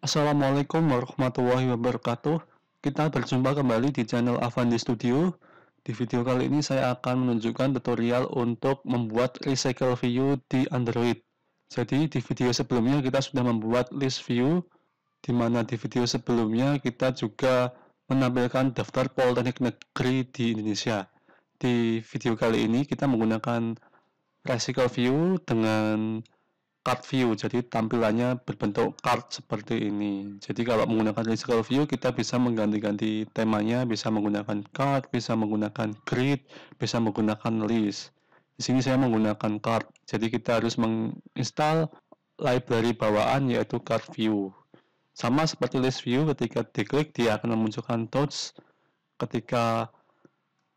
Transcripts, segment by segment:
Assalamualaikum warahmatullahi wabarakatuh. Kita berjumpa kembali di channel Avandi Studio. Di video kali ini saya akan menunjukkan tutorial untuk membuat recycle view di Android. Jadi di video sebelumnya kita sudah membuat list view, di mana di video sebelumnya kita juga menampilkan daftar politeknik negeri di Indonesia. Di video kali ini kita menggunakan recycle view dengan card view, jadi tampilannya berbentuk card seperti ini. Jadi kalau menggunakan recycle view kita bisa mengganti-ganti temanya, bisa menggunakan card, bisa menggunakan grid, bisa menggunakan list. Di sini saya menggunakan card, jadi kita harus menginstal library bawaan yaitu card view. Sama seperti list view, ketika diklik dia akan memunculkan touch, ketika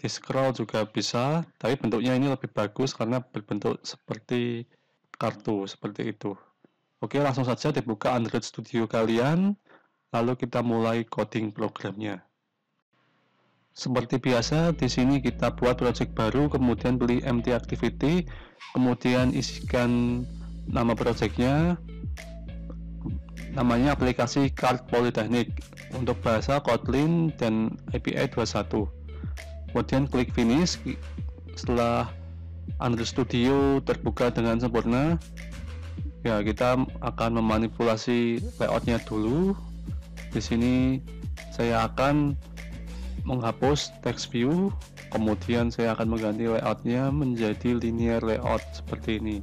di scroll juga bisa, tapi bentuknya ini lebih bagus karena berbentuk seperti kartu seperti itu. Oke, langsung saja dibuka Android Studio kalian, lalu kita mulai coding programnya. Seperti biasa, di sini kita buat project baru, kemudian pilih empty activity, kemudian isikan nama projectnya, namanya aplikasi Card Politeknik untuk bahasa Kotlin dan API 21. Kemudian klik finish. Setelah Android Studio terbuka dengan sempurna, ya kita akan memanipulasi layoutnya dulu. Di sini saya akan menghapus text view, kemudian saya akan mengganti layoutnya menjadi linear layout seperti ini.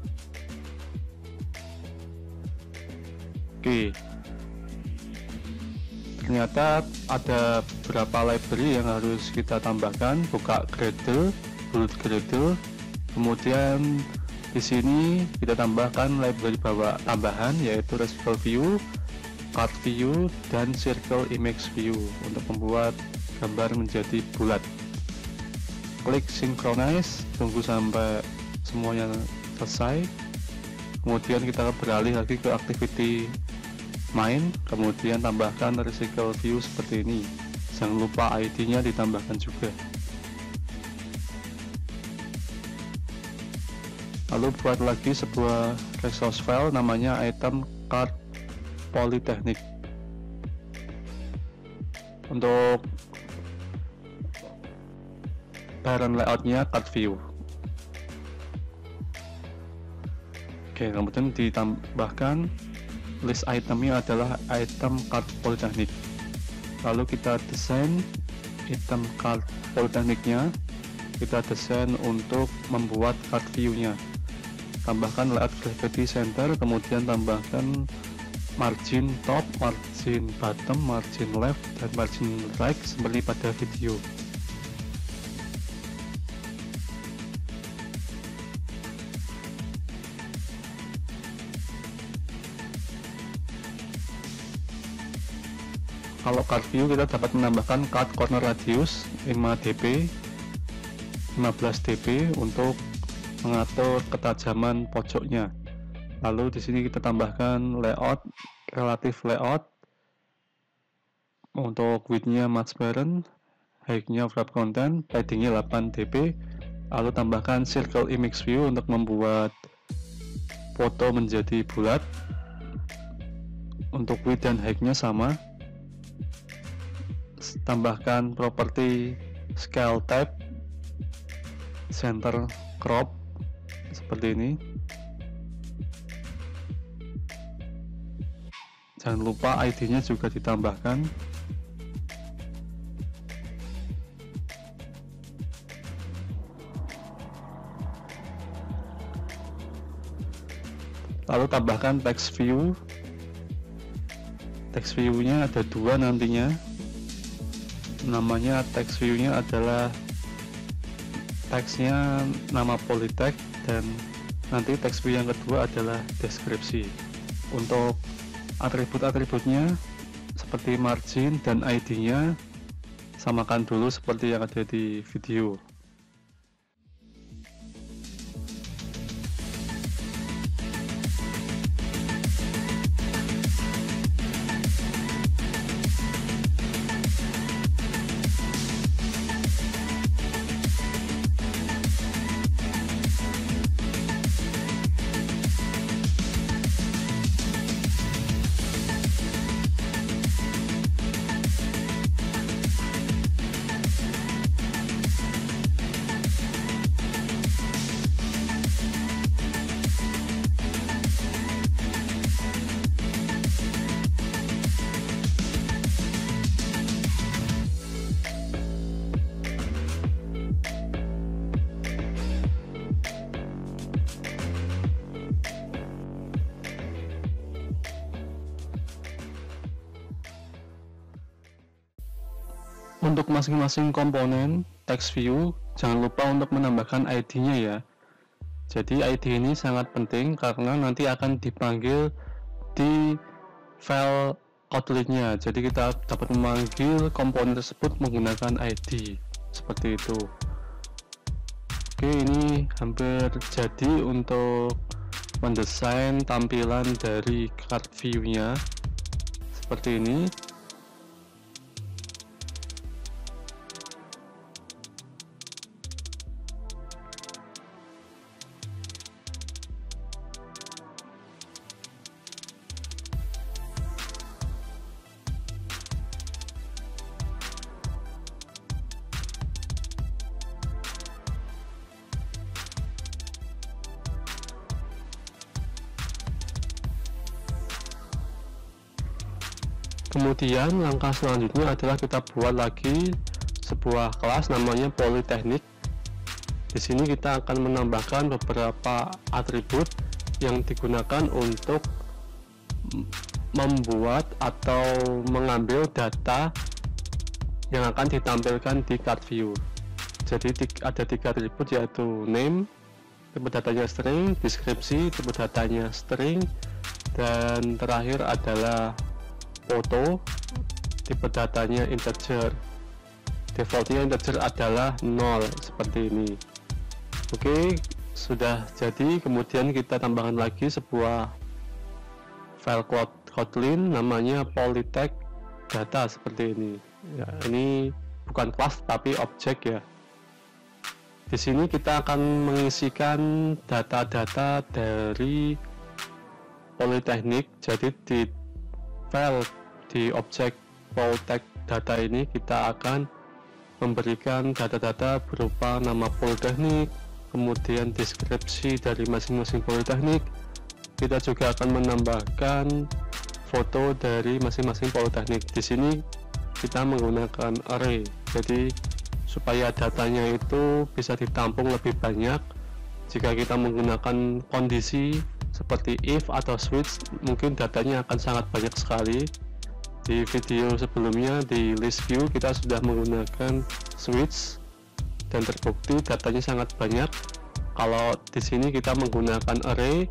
Oke, ternyata ada beberapa library yang harus kita tambahkan. Buka Gradle, build Gradle. Kemudian di sini kita tambahkan library tambahan yaitu recycle view, card view, dan circle image view untuk membuat gambar menjadi bulat. Klik synchronize, tunggu sampai semuanya selesai. Kemudian kita beralih lagi ke activity main, kemudian tambahkan recycle view seperti ini. Jangan lupa ID-nya ditambahkan juga. Lalu buat lagi sebuah resource file namanya item card politeknik. Untuk parent layoutnya card view. Oke, kemudian ditambahkan list itemnya adalah item card politeknik. Lalu kita desain item card politekniknya, kita desain untuk membuat card view-nya. Tambahkan layout gravity center, kemudian tambahkan margin top, margin bottom, margin left, dan margin right seperti pada video. Kalau card view kita dapat menambahkan card corner radius 5 dp, 15 dp untuk mengatur ketajaman pojoknya. Lalu di sini kita tambahkan layout, relative layout untuk width-nya match parent, height-nya wrap content, padding-nya 8 dp. Lalu tambahkan circle image view untuk membuat foto menjadi bulat. Untuk width dan height-nya sama. Tambahkan properti scale type, center crop seperti ini. Jangan lupa ID-nya juga ditambahkan. Lalu tambahkan text view. Text view-nya ada dua nantinya. Namanya text view-nya adalah teksnya nama Politek, dan nanti text view yang kedua adalah deskripsi. Untuk atribut-atributnya seperti margin dan ID-nya samakan dulu seperti yang ada di video. Untuk masing-masing komponen text view, jangan lupa untuk menambahkan ID-nya ya. Jadi ID ini sangat penting karena nanti akan dipanggil di file Kotlin-nya. Jadi kita dapat memanggil komponen tersebut menggunakan ID. Seperti itu. Oke, ini hampir jadi untuk mendesain tampilan dari card view-nya. Seperti ini. Kemudian langkah selanjutnya adalah kita buat lagi sebuah kelas namanya Polytechnic. Di sini kita akan menambahkan beberapa atribut yang digunakan untuk membuat atau mengambil data yang akan ditampilkan di card view. Jadi ada 3 atribut, yaitu name, tipe datanya string, deskripsi, tipe datanya string, dan terakhir adalah foto, tipe datanya integer. Defaultnya integer adalah 0 seperti ini. Oke, sudah jadi. Kemudian kita tambahkan lagi sebuah file Kotlin namanya polytech data seperti ini. Ya, ini bukan kelas tapi objek ya. Di sini kita akan mengisikan data-data dari Polytechnic. Jadi di file di objek Polytech data ini kita akan memberikan data-data berupa nama Polytechnic, kemudian deskripsi dari masing-masing Polytechnic. Kita juga akan menambahkan foto dari masing-masing Polytechnic. Di sini kita menggunakan array, jadi supaya datanya itu bisa ditampung lebih banyak. Jika kita menggunakan kondisi seperti if atau switch, mungkin datanya akan sangat banyak sekali. Di video sebelumnya di list view kita sudah menggunakan switch dan terbukti datanya sangat banyak. Kalau di sini kita menggunakan array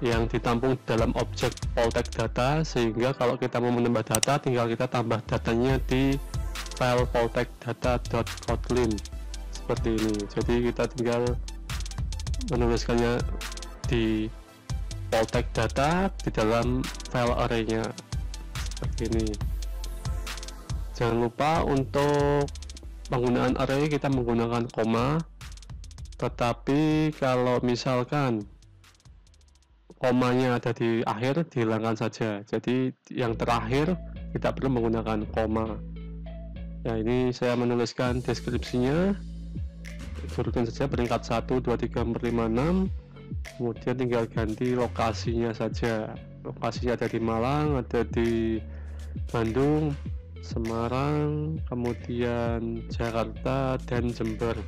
yang ditampung dalam objek Polytech data, sehingga kalau kita mau menambah data tinggal kita tambah datanya di file polytech data.kotlin seperti ini. Jadi kita tinggal menuliskannya di polytech data di dalam file array-nya seperti ini. Jangan lupa untuk penggunaan array kita menggunakan koma, tetapi kalau misalkan komanya ada di akhir, dihilangkan saja. Jadi yang terakhir kita perlu menggunakan koma. Ya, ini saya menuliskan deskripsinya, turutin saja peringkat 1, 2, 3, 4, 5, 6, kemudian tinggal ganti lokasinya saja. Lokasinya ada di Malang, ada di Bandung, Semarang, kemudian Jakarta, dan Jember.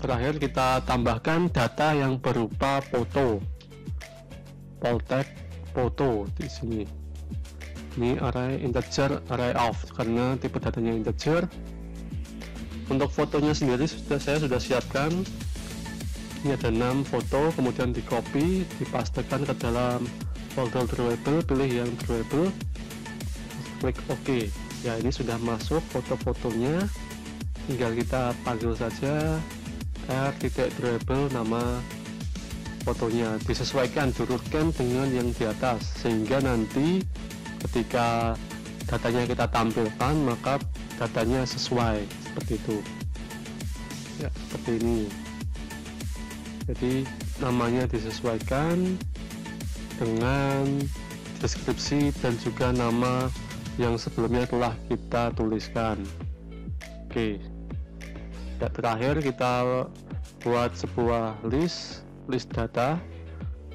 Terakhir kita tambahkan data yang berupa foto, Polytech foto di sini. Ini array integer, array of, karena tipe datanya integer. Untuk fotonya sendiri saya sudah siapkan. Ini ada 6 foto, kemudian di copy, dipastekan ke dalam folder drawable, pilih yang drawable, klik OK. Ya, ini sudah masuk foto-fotonya, tinggal kita panggil saja r.drawable nama fotonya, disesuaikan, durutkan dengan yang di atas, sehingga nanti ketika datanya kita tampilkan maka datanya sesuai seperti itu ya, seperti ini. Jadi namanya disesuaikan dengan deskripsi dan juga nama yang sebelumnya telah kita tuliskan. Oke. Ya, terakhir kita buat sebuah list data,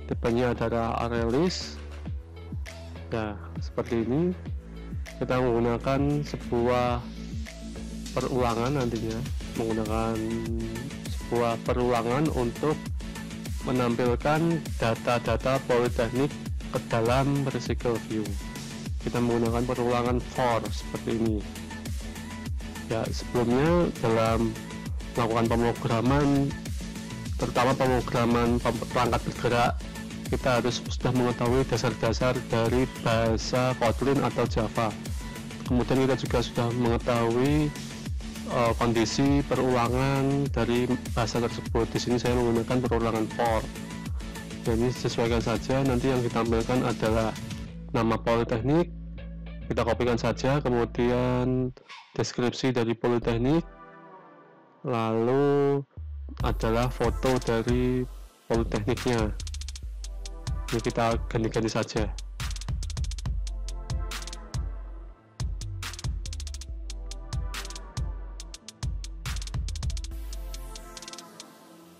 tipenya adalah array list. Ya, seperti ini. Kita menggunakan sebuah perulangan, nantinya menggunakan sebuah perulangan untuk menampilkan data-data Polytechnic ke dalam recycle view. Kita menggunakan perulangan for seperti ini. Ya, sebelumnya dalam melakukan pemrograman, terutama pemrograman perangkat bergerak, kita harus sudah mengetahui dasar-dasar dari bahasa Kotlin atau Java. Kemudian kita juga sudah mengetahui kondisi perulangan dari bahasa tersebut. Di sini saya menggunakan perulangan for. Jadi sesuaikan saja, nanti yang ditampilkan adalah nama politeknik, kita kopikan saja, kemudian deskripsi dari politeknik, lalu adalah foto dari politekniknya. Ini kita ganti-ganti saja.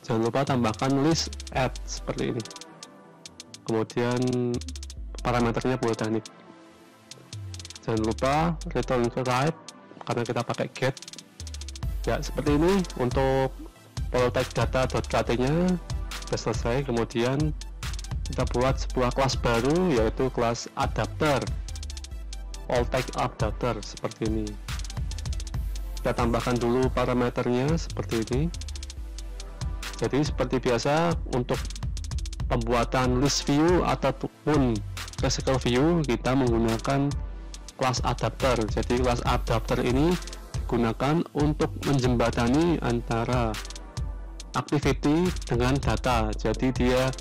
Jangan lupa tambahkan list add seperti ini. Kemudian parameternya politeknik. Jangan lupa return to type karena kita pakai get. Ya, seperti ini untuk politek data.kt nya sudah selesai. Kemudian kita buat sebuah kelas baru, yaitu kelas adapter, politek adapter seperti ini. Kita tambahkan dulu parameternya seperti ini. Jadi seperti biasa, untuk pembuatan list view ataupun recycle view kita menggunakan kelas adapter. Jadi kelas adapter ini digunakan untuk menjembatani antara activity dengan data. Jadi dia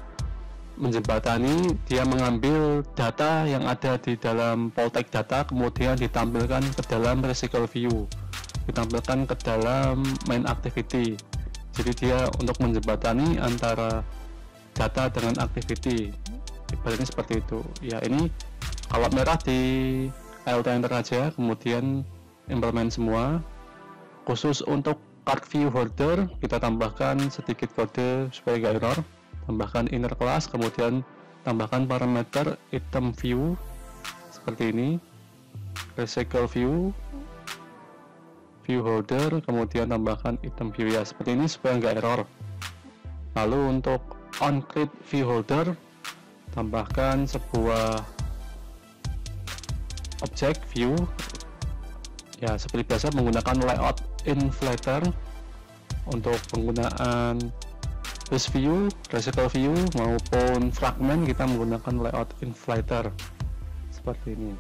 menjembatani, dia mengambil data yang ada di dalam politek data, kemudian ditampilkan ke dalam recycle view, ditampilkan ke dalam main activity. Jadi dia untuk menjembatani antara data dengan activity, ibaratnya seperti itu. Ya, ini kalau merah di alt enter aja, kemudian implement semua. Khusus untuk card view holder kita tambahkan sedikit kode supaya nggak error. Tambahkan inner class, kemudian tambahkan parameter item view seperti ini, recycle view, view holder, kemudian tambahkan item view, ya seperti ini supaya nggak error. Lalu untuk onCreate view holder tambahkan sebuah object view, ya seperti biasa menggunakan layout inflator. Untuk penggunaan list view, recycle view maupun fragment kita menggunakan layout inflator seperti ini.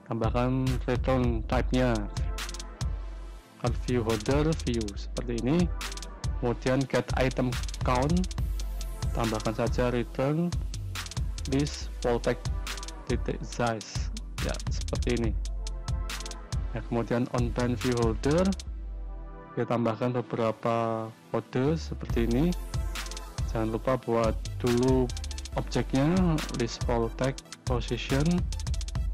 Tambahkan return type nya card view holder view seperti ini. Kemudian get item count, tambahkan saja return list politek titik size, ya seperti ini. Ya, kemudian on brand view holder kita tambahkan beberapa kode seperti ini. Jangan lupa buat dulu objeknya list politek position,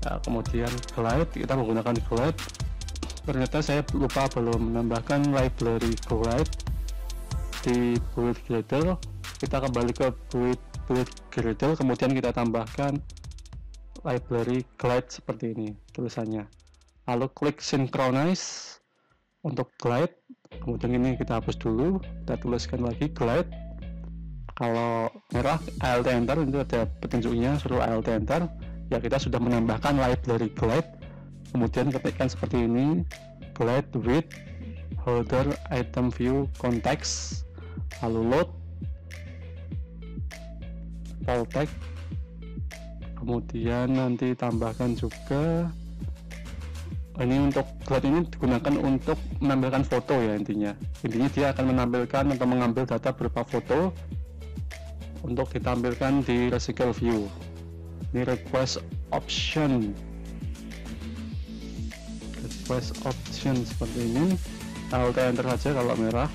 ya, kemudian glide, kita menggunakan glide. Ternyata saya lupa belum menambahkan library glide di build gradle. Kita kembali ke build gradle, kemudian kita tambahkan library glide seperti ini tulisannya. Lalu klik synchronize untuk glide, kemudian ini kita hapus dulu, kita tuliskan lagi glide. Kalau merah alt enter, itu ada petunjuknya, suruh alt enter. Ya, kita sudah menambahkan library glide. Kemudian ketikkan seperti ini, glide with holder item view context, lalu load politek, kemudian nanti tambahkan juga ini. Untuk glide ini digunakan untuk menampilkan foto, ya intinya dia akan menampilkan atau mengambil data berupa foto untuk ditampilkan di recycle view. Ini request option seperti ini, alt enter saja kalau merah.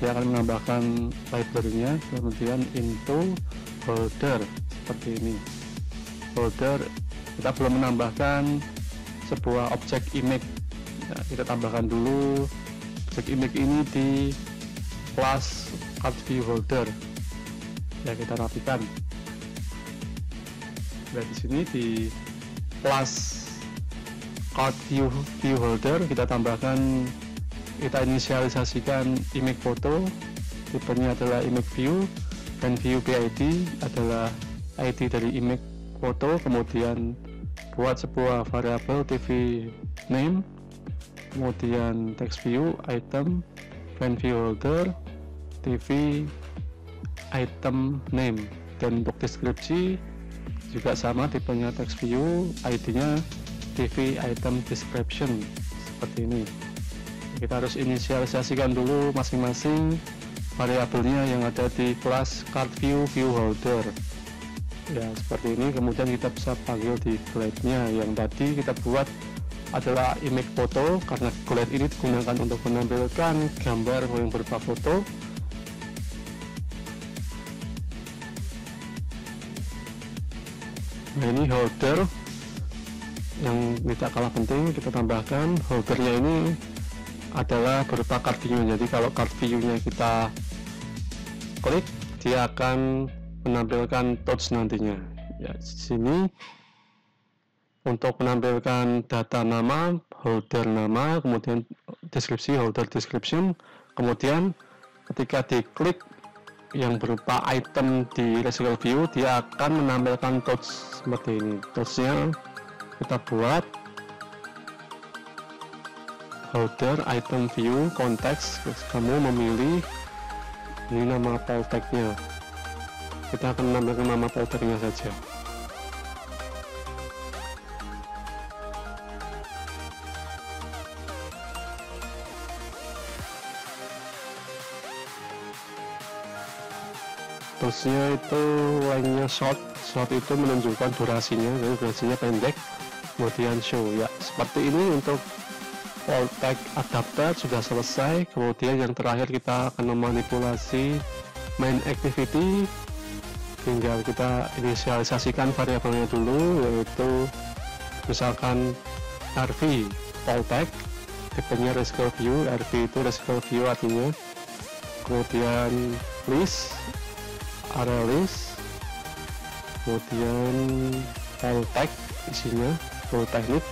Dia akan menambahkan library-nya, kemudian into holder seperti ini. Holder, kita belum menambahkan sebuah objek image, ya, kita tambahkan dulu objek image ini di kelas card view holder. Ya, kita rapikan. Nah, di sini di kelas card view holder kita tambahkan, kita inisialisasikan image foto, tipenya adalah image view, dan view PID adalah ID dari image foto, kemudian buat sebuah variabel TV name, kemudian text view, item, fan view holder, TV item name, dan untuk deskripsi juga sama tipenya text view, ID-nya TV item description seperti ini. Kita harus inisialisasikan dulu masing-masing variabelnya yang ada di kelas card view view holder ya, seperti ini. Kemudian kita bisa panggil di glide-nya yang tadi kita buat adalah image foto, karena glide ini digunakan untuk menampilkan gambar yang berupa foto. Nah, ini holder yang tidak kalah penting, kita tambahkan holdernya ini adalah berupa card view. Jadi kalau card view-nya kita klik, dia akan menampilkan touch nantinya. Ya, di sini untuk menampilkan data nama, holder nama, kemudian deskripsi, holder description, kemudian ketika diklik yang berupa item di recycle view, dia akan menampilkan touch seperti ini. Touch-nya kita buat holder item view konteks, kamu memilih ini nama file tag-nya. Kita akan menampilkan nama file tag-nya saja. Terusnya itu lengthnya short itu menunjukkan durasinya, jadi durasinya pendek. Kemudian show ya, seperti ini untuk file tag adapter sudah selesai. Kemudian yang terakhir kita akan memanipulasi main activity, tinggal kita inisialisasikan variabelnya dulu, yaitu misalkan RV file tag, tipenya recycle view, RV itu recycle view artinya. Kemudian list, area list, kemudian file tag isinya full teknik.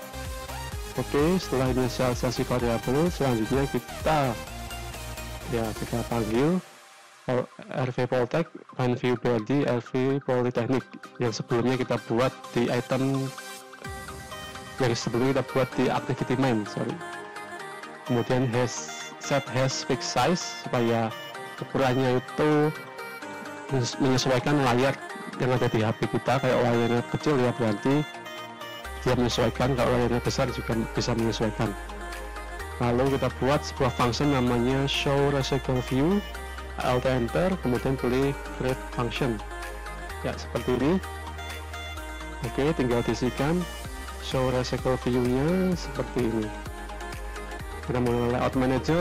Oke, setelah inisialisasi variabel, selanjutnya kita panggil RV Polytech main view body RV Polytechnic yang sebelumnya kita buat di item, yang sebelumnya kita buat di activity main, kemudian set hash fix size supaya ukurannya itu menyesuaikan layar yang ada di HP kita. Kayak layarnya kecil ya berarti dia menyesuaikan, kalau layarnya besar juga bisa menyesuaikan. Lalu kita buat sebuah function namanya show recycle view, alt enter, kemudian pilih create function ya, seperti ini. Oke, tinggal diisikan show recycle view nya seperti ini. Kita mulai layout manager,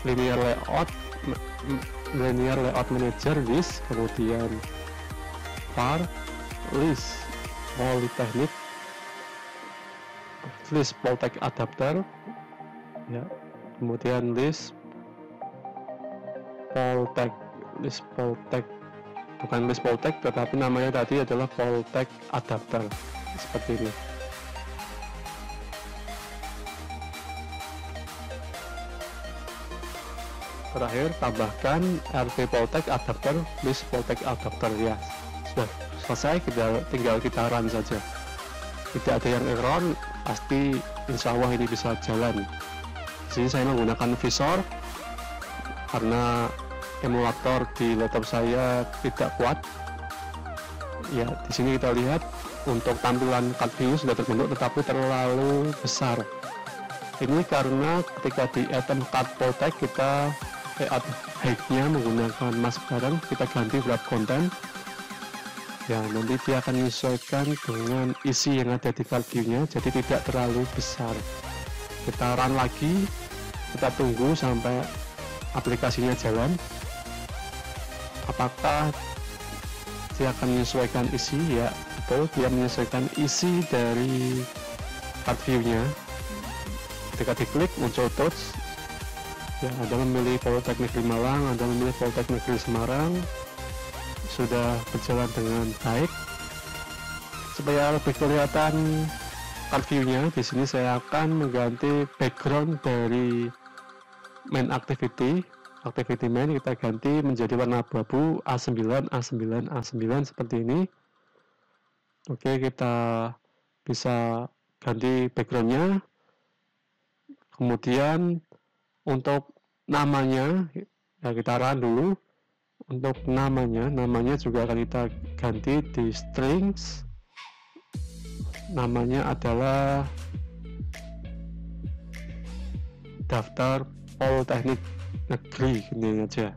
linear layout manager, list, kemudian var list Polytechnic, list Polytech adapter ya, kemudian list Polytech, bukan list Polytech tetapi namanya tadi adalah Polytech adapter seperti ini. Terakhir tambahkan RV Polytech adapter, list Polytech adapter ya, sudah selesai. Tinggal kita run saja, tidak ada yang error, pasti insya Allah ini bisa jalan. Di sini saya menggunakan visor karena emulator di laptop saya tidak kuat ya. Di sini kita lihat untuk tampilan card view sudah terbentuk tetapi terlalu besar. Ini karena ketika di item card Polytech kita height-nya menggunakan mask bareng, kita ganti wrap content ya, nanti dia akan menyesuaikan dengan isi yang ada di card view-nya, jadi tidak terlalu besar. Kita run lagi, kita tunggu sampai aplikasinya jalan, apakah dia akan menyesuaikan isi ya. Betul, dia menyesuaikan isi dari card view-nya. Ketika diklik muncul touch ya, Anda memilih Polytechnic di Malang, Anda memilih Polytechnic di Semarang, sudah berjalan dengan baik. Supaya lebih kelihatan card view-nya, di sini saya akan mengganti background dari main activity activity main kita ganti menjadi warna abu-abu A9 A9 A9 seperti ini. Oke, kita bisa ganti backgroundnya. Kemudian untuk namanya ya kita run dulu. Untuk namanya juga akan kita ganti di strings. Namanya adalah daftar Politeknik Negeri, ini aja.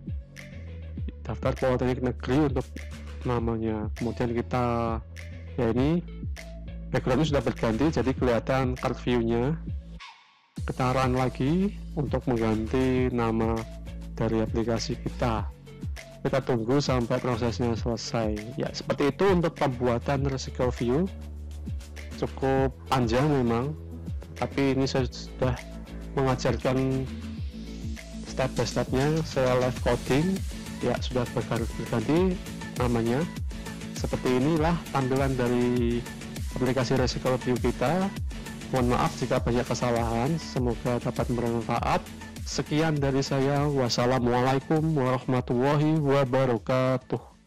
Daftar Politeknik Negeri untuk namanya. Kemudian kita ya ini backgroundnya sudah berganti, jadi kelihatan card view-nya. Kita run lagi untuk mengganti nama dari aplikasi kita. Kita tunggu sampai prosesnya selesai. Ya, seperti itu untuk pembuatan recycle view. Cukup panjang memang, tapi ini saya sudah mengajarkan step by stepnya. Saya live coding, ya sudah berganti namanya. Seperti inilah tampilan dari aplikasi recycle view kita. Mohon maaf jika banyak kesalahan, semoga dapat bermanfaat. Sekian dari saya, wassalamualaikum warahmatullahi wabarakatuh.